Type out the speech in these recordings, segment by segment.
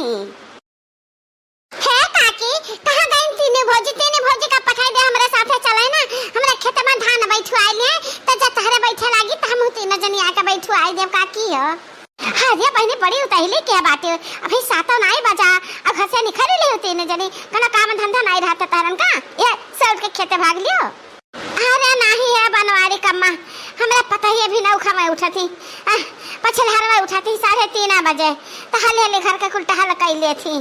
नहीं। हे काकी कहां गई तीने भौजी का पठाई दे हमरे साथे चले ना, हमरा खेत में धान बैठवाई ले त जा तहरे बैठे लागी त हम तीन जनी आके बैठवाई देव काकी हो। हां बहनी बड़ी उतैली के बाटे अभी सातो नाई बजा अब घर से निखरी ले तीन जनी कना काम धंधा नहीं रहता तारन का ये सब के खेते भाग लियो। अरे नहीं है बनवारी कम्मा हमरा पता ही अभी नौखा में उठती पछलहर में उठती 3:30 बजे टहले ले घर का कुल टहल कई ले थी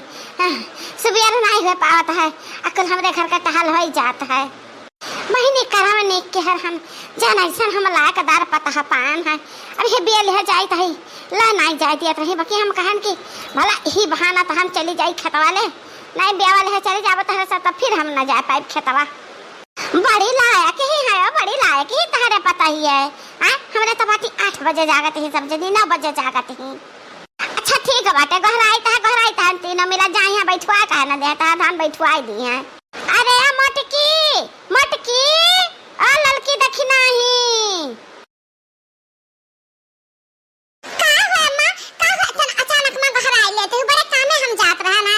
सुबह नहीं हो पावत है अकल हमरे घर का टहल हो जाता है। महीने कराव ने के हर हम जान ऐसा हम लायकदार पता पान है अब ये बेल है जाई तही ला नहीं जाई दिया रही बाकी हम कहन की भला ही बहाना तो हम चली जाई खेतवाले नहीं ब्याह वाले है चले जावत है सब फिर हम न जा पाए खेतवा। बड़ी लायक ही है बड़ी लायक ही तहरे पता ही है हमरे तो बाकी 8 बजे जागत ही सब जनी 9 बजे जागत ही। अच्छा ठीक है बाटे गहराई ता तीनों मिला जाई है बैठवा का न देता धान बैठवाई दी है। अरे मटकी आ ललकी देखी नहीं का है मां का है अचानक में गहराई लेते बड़े काम में हम जात रहा ना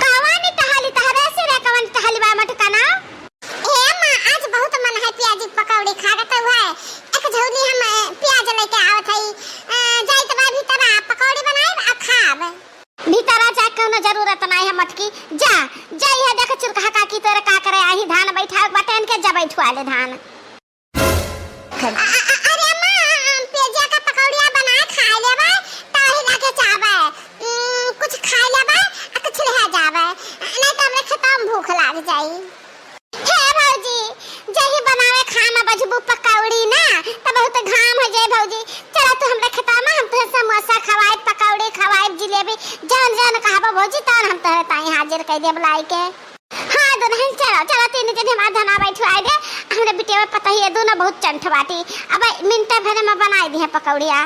कवानी टहली तहरे से रे कवन टहली बा मटका ना ए मां आज बहुत मन है प्याजी पकौड़ी खागत हुआ है एक झौली हम प्याज लेके आवत हई जाई त बा भीतर पकौड़ी बनाई आ खाब भीतर जा कोनो जरूरत नहीं है मटकी जा जाई है देख चुरका काकी तोरे का करे आही धान बैठा बटन के जा बैठवा ले धान। अरे मां प्याजा का पकौड़िया बना खा लेबे ताही लागे चाबे कुछ खा लेबे आ कुछ ले जाबे नहीं तो हमरे खत्म भूख लाग जाई। हे भौजी जही बनावे खाना बजबू पकौड़ी ना त बहुत घाम है जे भौजी चला तू हमरे खेता में हम तो समोसा खवाए पकौड़ी खवाए जिलेबी जान कहबो भौजी तान हम तोरे ताई हाजिर कर देब लाई के। हां दुल्हन चलो तीन जने हम धना बैठवाई दे हमरे बिटिया में पता ही है दोनों बहुत चंठ बाटी अब मिनट भर में बनाई दी है पकौड़िया।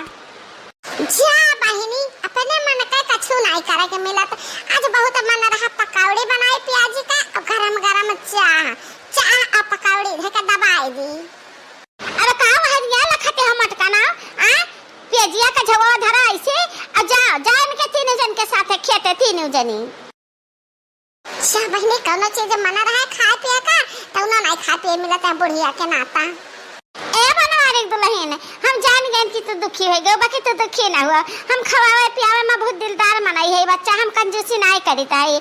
जा बहिनी अपने मन का कछु नहीं करे के मिलत आज बहुत मन रहा पकौड़ी बनाई प्याजी का और गरम चाह आ पकौड़ी धके दबाई दी। अरे का हरिया लखते हम मटका ना प्याजिया का झवा धरा ऐसे आ जा इनके तीन जन के साथ खेते तीनों जनी शाह बहनी कोनो चीज मना रहा खाए पिए का तो ना नहीं खा पिए मिलता है बुढ़िया के नाता। ए बनवारी दुल्हन हम जान गए कि तू दुखी हो गए बाकी तू दुखी ना हुआ हम खवावे पियावे में बहुत दिलदार मनाई है बच्चा हम कंजूसी नहीं करीता है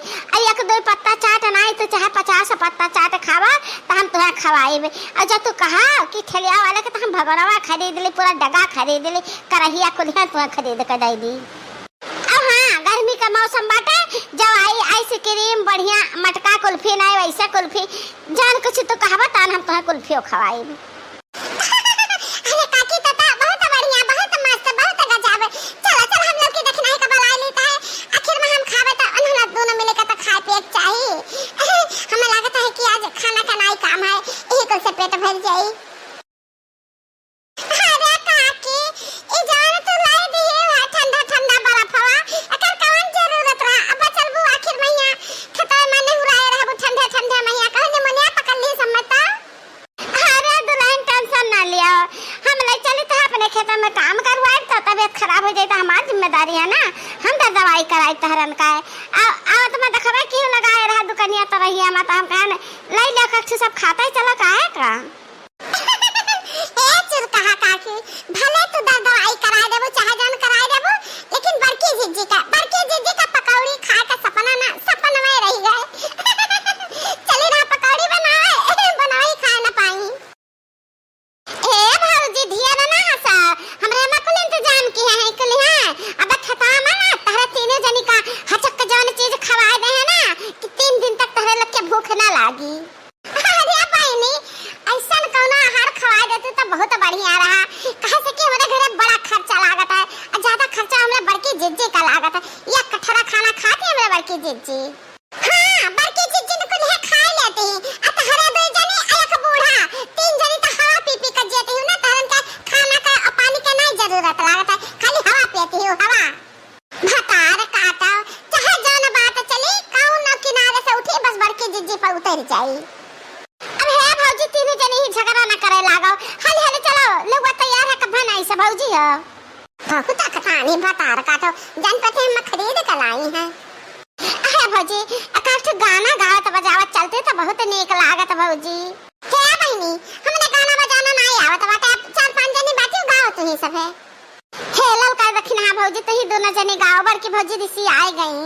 एक दो पत्ता चाट नहीं तो चाहे 50 पत्ता चाट खावा तो हम तुम्हें खवाएबे और जब तू कहा कि ठेलिया वाले के तो हम भगोनवा खरीद ली पूरा डगा खरीद ली करहिया कुलिया तुम्हें खरीद कर दे दी। अब हां गर्मी का मौसम बाटे जब आई आइसक्रीम बढ़िया मटका कुल्फी नहीं वैसा कुल्फी जान कुछ तो कहबा तान हम तुम्हें कुल्फियो खवाएबे। अरे काकी तता बहुत बढ़िया बहुत मस्त बहुत गजब चलो हम लोग की देखना है का बला लेता है आखिर में हम खावे तो अनहला दोनों मिले का तो खाए पिए चाहिए हमें लगता है कि आज खाना का नहीं काम है यही कुल से पेट भर जाए। अरे काकी ई जान तो लाई दी है ठंडा बर्फवा अकर कौन जरूरत रहा अब चलबू आखिर मैया खता में नहीं उड़ाए रहबू ठंडा मैया कहने मनिया पकड़ ली सम्मता। अरे दुल्हन टेंशन ना लिया हम ले चली तो अपने खेत में काम करवाए तो तबीयत खराब हो जाए तो हमारी जिम्मेदारी है ना हम तो दवाई कराई तहरन का आवत में देखबे क्यों लगाए रहा दुकानिया तो रही हम तो हम कहन ले ले कछु सब खाता ही चला काहे का ए चुर कहा काकी भले तू दवाई कराई देबो चाहे जान कराई देबो लेकिन बड़की जीजी का पकौड़ी खा के सपना में रह गए चली ना पकौड़ी बनाई खा ना पाई। ए भौजी धिया ना हसा हमरे में कुल इंतजाम किए हैं कुल है अब खता में ना तहरे तीनों जनी का हचक जौन चीज खवाए दे है ना कि 3 दिन तक तहरे लग के भूख ना लागी। अरे बहनी ऐसा कोनो आहार खवाए देते तो बहुत बढ़िया रहा कहे से कि हमारे घर बड़ा खर्चा लागत है और ज्यादा खर्चा हमरे बड़की जिज्जी का लागत है या कठरा खाना खाती हमरे बड़की जिज्जी। हां बड़की जिज्जी ने कुल है खा लेते हैं आ तहरे दो जनी एक बूढ़ा 3 जनी तो हवा पी कर जेते हो ना तरन का खाना का और पानी का नहीं जरूरत लागत है खाली हवा पीती हो हवा भतार काटा चाहे जान बात चली कौन किनारे से उठी बस बड़की जिज्जी पर उतर जाई। अब है भौजी तीनों जने ही झगड़ा ना करे लागो हाली चलो लोग तैयार है कब नहीं से भौजी हो बहुत कहानी बता रखा तो जान पते हम खरीद कर लाई है। अरे भौजी अकाठ गाना गावत बजावत चलते तो बहुत नीक लागत भौजी। क्या बहनी हमने गाना बजाना नहीं आवत बाटे, 4-5 जनी बाती गाओ तू ही सब है। हेलल का दखिना भौजी तो ही दोनों जने गाओ, बड़की भौजी दिसी आ गई।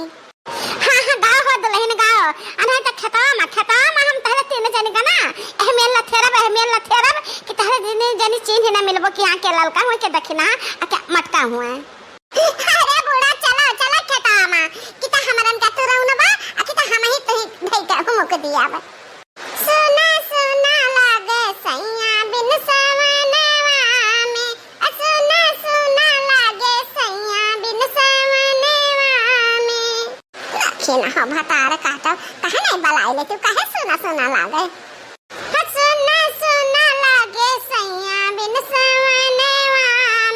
हां हां गाओ हो दुल्हन गाओ। अना त खतम हम तहले 3 जने गाना एहमेल ला थेरब कि तहले दिन जनी चिन्ह ना मिलबो कि हां के ललका हो के दखिना आ के मटका हुआ। अरे बूढ़ा चलो चलो खतम कि त हमरन का तू रहू ना बा आ कि त हम ही तो धई का हम के दिया बा। सुना सुना लागे सैया बिन सवनवा में, सुना सुना लागे सैया बिन सवनवा में। रखिना हो भतार काटो कहे नहीं बलाई ले तू कहे सुना सुना लागे। सुना सुना लागे सैया बिन सवनवा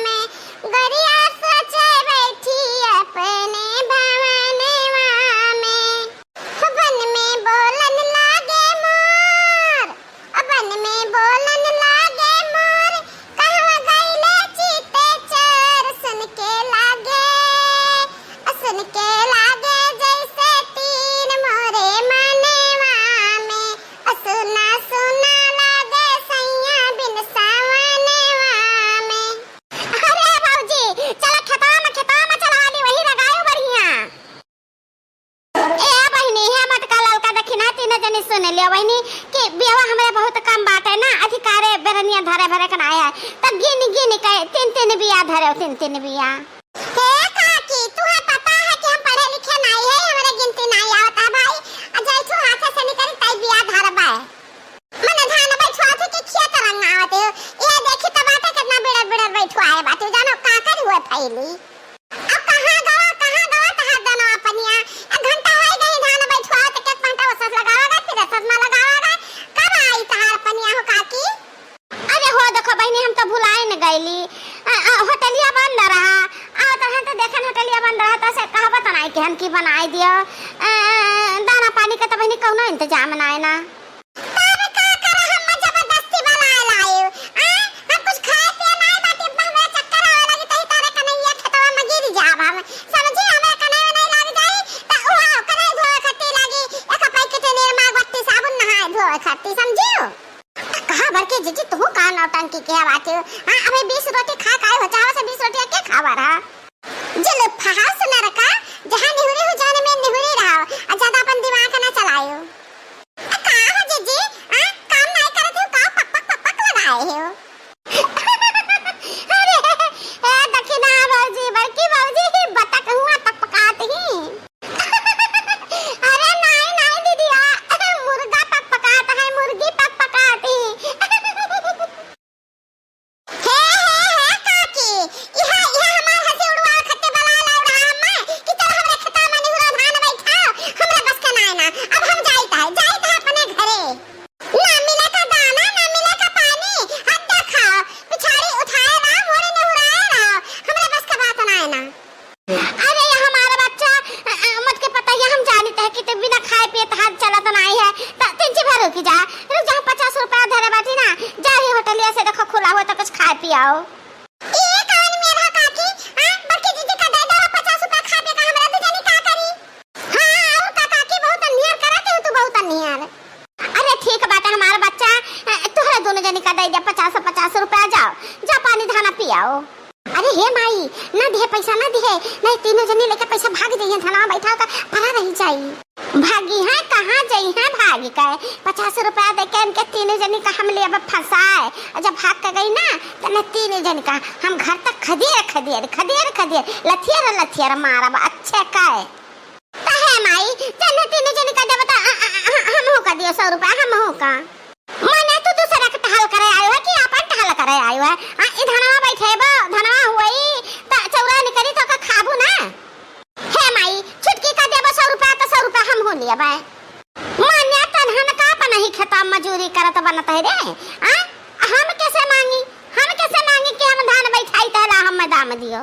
में, गरिया सोचे बैठी अपने भवनवा में। बन में बोलन लागे मोर, बन में बोलन लागे मोर, कहवा गईले चीते चर सुन के लागे जैसे तीर मोरे मनवा में। सुना सुना लागे सैया बिन सवनवा में। अरे भौजी चलो खतम चलानी वही लगायो बढ़िया। ए बहनी है मत का ललका दखिना 3 जने सुन लियो बहनी कि बेवा हमरे बहुत कम बात है ना, अधिकारे बेरनिया धरे भरे कन आया है तब गिन के 3 बिया धरे 3 बिया। हे काकी तुहे पता है कि हम पढ़े लिखे नहीं है, हमरे गिनती नहीं आवता भाई। अजय तू हाथ से निकल तई बिया धरबा मन धान बैठवा थे कि खेत रंगावत ये देखी त बात कितना बिड़र बैठवाए बात जानो का कर हुए फैली। अब कहां गवा तहा दनो अपनिया 1 घंटा हो गई धान बैठवा त के पंटा वसस लगावागा फिर ससमा लगावागा कब आई तहार पनिया हो काकी। अरे हो देखो बहनी हम तो भुलाए न गईली, होटलिया बंद रहा आ तहन तो देखन होटलिया बंद रहा तो से कहबत नहीं कि हम की बनाई दियो। दाना पानी का तो बहनी कोनो इंतजाम नहीं ना। तब का करे हम जबरदस्ती बनाए लाए हम कुछ खाए पिए नहीं बाटे हमरा चक्कर आवे लगी तई तारे कन्हैया खेतवा में गिर जाब हम समझी हमरा कन्हैया नहीं लाग जाई त ओ कन्हैया धोए खट्टी लागी एक पैकेट निर्मा बत्ती साबुन नहाए धोए खट्टी समझियो। कहां भर के जीजी तू का नौटंकी के बात हां अबे 20 रोटी खा काए हो जावा से 20 रोटी के खावा रहा जल फहा सुना रखा जहां निहुरी हो जाने में निहुरी रहो आ ज्यादा अपन दिमाग ना चलायो। का हो जीजी काम नहीं करत हो का पक लगाए हो। अरे ए दखिना भौजी बड़की भौजी बतक हुआ पकात ही। अरे नहीं दीदी मुर्गा पकात है मुर्गी पकात ही। हे काकी इहा हमार हंसी उड़वा खत्ते बला लौड़ा हम्मा कि चल हमरे खता में निहुरा धान बैठाओ हमरा बस का ना अब हम जाईता है अपने घरे। ना मिले का दाना ना मिले का पानी हद खाओ पिछाड़ी उठाए ना मोरे निहुराए रहो हमरा बस का बात ना। अरे ये हमारा बच्चा मत के पता है हम जानते हैं कि तू बिना खाए पिए तो हाथ चला तो नहीं है त 3 भर रुक जा 50 रुपया धरे बाटी ना जा ही होटलिया से देखो खुला हुआ तो कुछ खाए पियाओ। ये कौन मेरा काकी बड़की दीदी का दे दो 50 रुपया खा पे का हमरा दे जानी का करी। हां और का काकी बहुत नियर करत है तू बहुत नियर। अरे ठीक बात है हमारा बच्चा तोहरा दोनों जनी का दे दे 50 रुपया जा पानी धाना पियाओ। अरे हे माई ना दे पैसा ना दे नहीं 3 जनी लेके पैसा भाग जाइए थाना बैठा का पड़ा नहीं चाहिए भागी है कहां जाई है भागी का 50 रुपया दे के इनके 3 जनी का हम ले अब फंसाए जब भाग के गई ना तो मैं 3 जनी का हम घर तक खदेर लथियर मारब अच्छे काए कहे माई जने 3 जनी का दे बता हम हो का दियो 100 रुपया हम हो का मने तू दूसरा के टहल करे आयो है कि अपन टहल करे आयो है ई धनवा बैठेबो धनवा होई त चौरा निकरी तो का खाबू ना। हे माई छुटकी का देबो 100 रुपया तो 100 रुपया हम हो लिया बे मान्या तनहन का अपन ही खेता मजूरी करत बनत है रे हम कैसे मांगी कि हम धान बैठाई तला हम दाम दियो।